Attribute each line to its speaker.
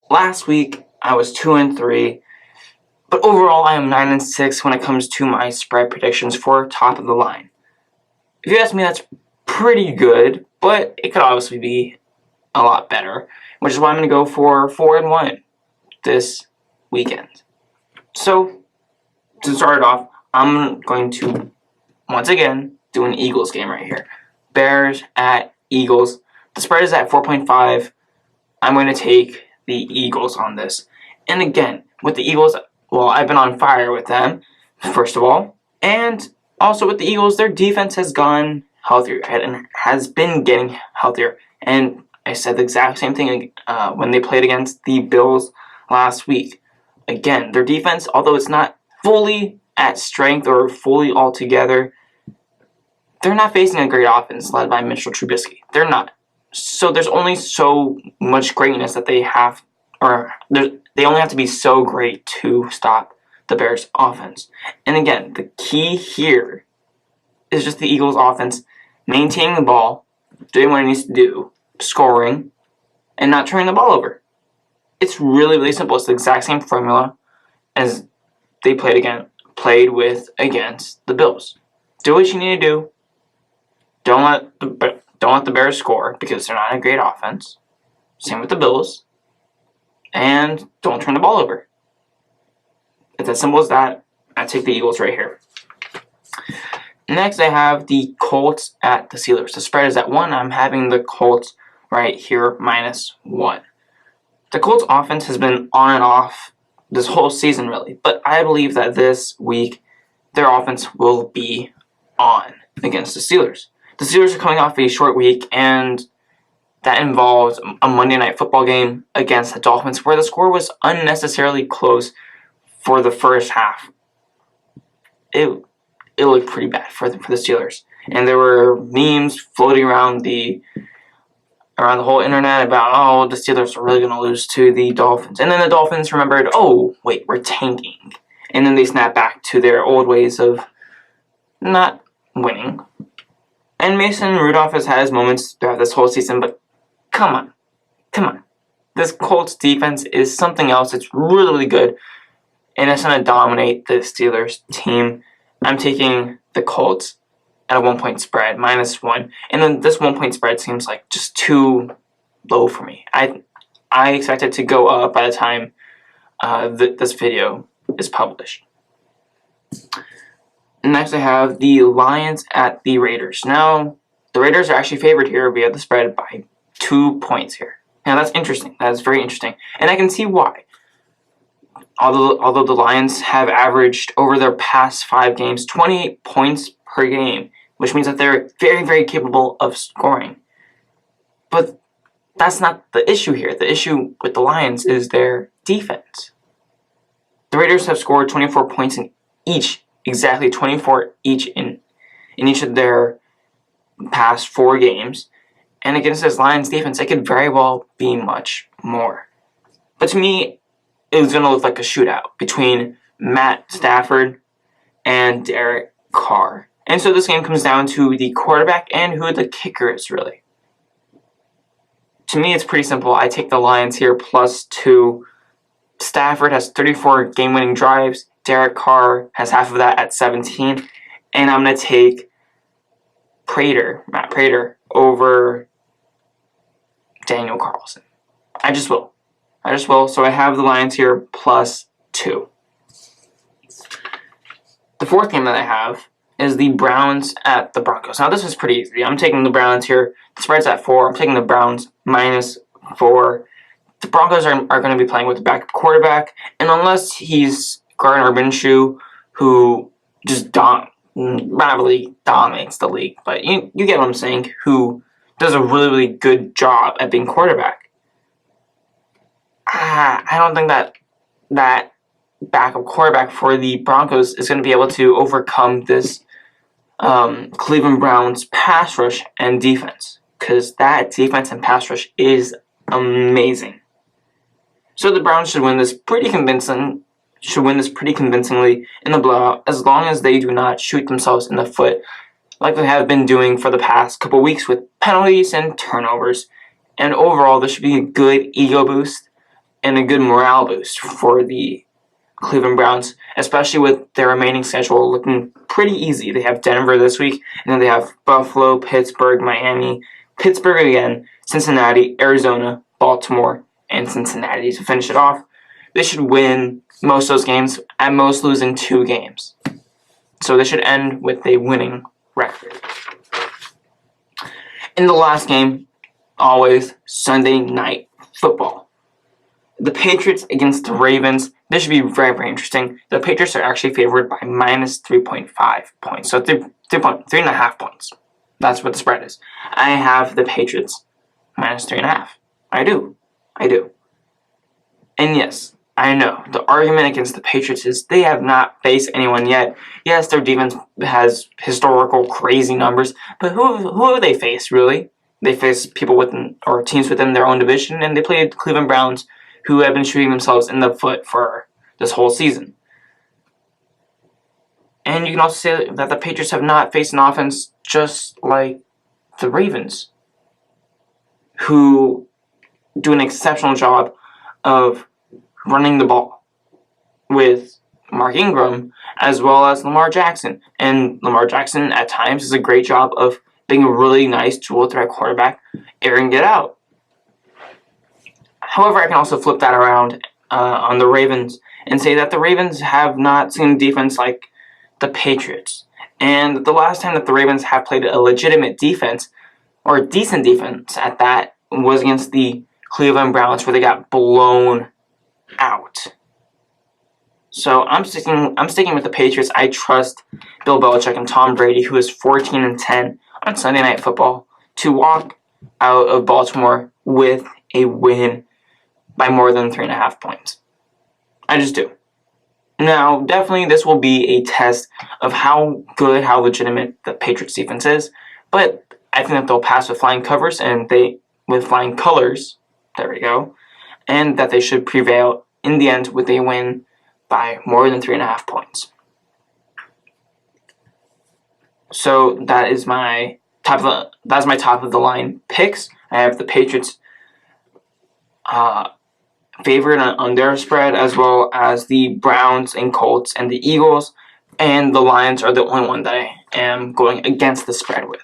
Speaker 1: last week I was 2-3, but overall I am 9-6 when it comes to my spread predictions for top of the line. If you ask me, that's pretty good, but it could obviously be a lot better, which is why I'm going to go for 4-1 this weekend. So, to start it off, I'm going to, once again, do an Eagles game right here. Bears at Eagles. The spread is at 4.5. I'm going to take the Eagles on this. And again, with the Eagles, well, I've been on fire with them, first of all. And also with the Eagles, their defense has gone healthier and has been getting healthier. And I said the exact same thing when they played against the Bills last week. Again, their defense, although it's not fully at strength or fully all together, they're not facing a great offense led by Mitchell Trubisky. They're not. So there's only so much greatness that they have, or they only have to be so great to stop the Bears' offense. And again, the key here is just the Eagles' offense maintaining the ball, doing what it needs to do, scoring, and not turning the ball over. It's really, really simple. It's the exact same formula as they played with against the Bills. Do what you need to do. Don't let the Bears score because they're not a great offense. Same with the Bills. And don't turn the ball over. It's as simple as that. I take the Eagles right here. Next, I have the Colts at the Steelers. The spread is at 1. I'm having the Colts right here, -1. The Colts offense has been on and off this whole season, really. But I believe that this week, their offense will be on against the Steelers. The Steelers are coming off a short week, and that involves a Monday Night Football game against the Dolphins, where the score was unnecessarily close for the first half. It looked pretty bad for the Steelers, and there were memes floating around the whole internet about, oh, the Steelers are really going to lose to the Dolphins. And then the Dolphins remembered, oh, wait, we're tanking. And then they snapped back to their old ways of not winning. And Mason Rudolph has had his moments throughout this whole season, but come on. This Colts defense is something else. It's really, really good, and it's going to dominate the Steelers team. I'm taking the Colts at a 1-point spread, -1. And then this 1-point spread seems like just too low for me. I expect it to go up by the time this video is published. Next, I have the Lions at the Raiders. Now, the Raiders are actually favored here via the spread by 2 points here. Now, that's interesting. That is very interesting. And I can see why. Although the Lions have averaged over their past 5 games 28 points per game, which means that they're very, very capable of scoring. But that's not the issue here. The issue with the Lions is their defense. The Raiders have scored 24 points in each, exactly 24 each in each of their past 4 games. And against this Lions defense, it could very well be much more. But to me, it was going to look like a shootout between Matt Stafford and Derek Carr. And so this game comes down to the quarterback and who the kicker is, really. To me, it's pretty simple. I take the Lions here +2. Stafford has 34 game-winning drives. Derek Carr has half of that at 17. And I'm going to take Matt Prater, over Daniel Carlson. I just will. So I have the Lions here +2. The fourth game that I have is the Browns at the Broncos. Now, this is pretty easy. I'm taking the Browns here. The spread's at 4. I'm taking the Browns -4. The Broncos are going to be playing with the backup quarterback. And unless he's Gardner Minshew, who just not really dominates the league, but you get what I'm saying, who does a really, really good job at being quarterback. I don't think that backup quarterback for the Broncos is going to be able to overcome this Cleveland Browns pass rush and defense, because that defense and pass rush is amazing. So the Browns should win this pretty convincingly in the blowout, as long as they do not shoot themselves in the foot like they have been doing for the past couple weeks with penalties and turnovers. And overall, this should be a good ego boost. and a good morale boost for the Cleveland Browns, especially with their remaining schedule looking pretty easy. They have Denver this week, and then they have Buffalo, Pittsburgh, Miami, Pittsburgh again, Cincinnati, Arizona, Baltimore, and Cincinnati to finish it off. They should win most of those games, at most losing 2 games. So they should end with a winning record. In the last game, always Sunday Night Football. The Patriots against the Ravens. This should be very, very interesting. The Patriots are actually favored by minus 3.5 points. So 3.5 points. That's what the spread is. I have the Patriots minus 3.5. I do. And yes, I know. The argument against the Patriots is they have not faced anyone yet. Yes, their defense has historical crazy numbers, but who have they faced, really? They faced people or teams within their own division, and they played the Cleveland Browns, who have been shooting themselves in the foot for this whole season. And you can also say that the Patriots have not faced an offense just like the Ravens, who do an exceptional job of running the ball with Mark Ingram as well as Lamar Jackson. And Lamar Jackson at times does a great job of being a really nice dual threat quarterback, air and get out. However, I can also flip that around on the Ravens and say that the Ravens have not seen defense like the Patriots. And the last time that the Ravens have played a legitimate defense, or a decent defense at that, was against the Cleveland Browns, where they got blown out. So I'm sticking with the Patriots. I trust Bill Belichick and Tom Brady, who is 14-10 on Sunday Night Football, to walk out of Baltimore with a win by more than 3.5 points. I just do. Now, definitely this will be a test of how legitimate the Patriots defense is, but I think that they'll pass with flying covers with flying colors, there we go, and that they should prevail in the end with a win by more than 3.5 points. So that is my top of the line picks. I have the Patriots favored on their spread, as well as the Browns and Colts and the Eagles, and the Lions are the only one that I am going against the spread with.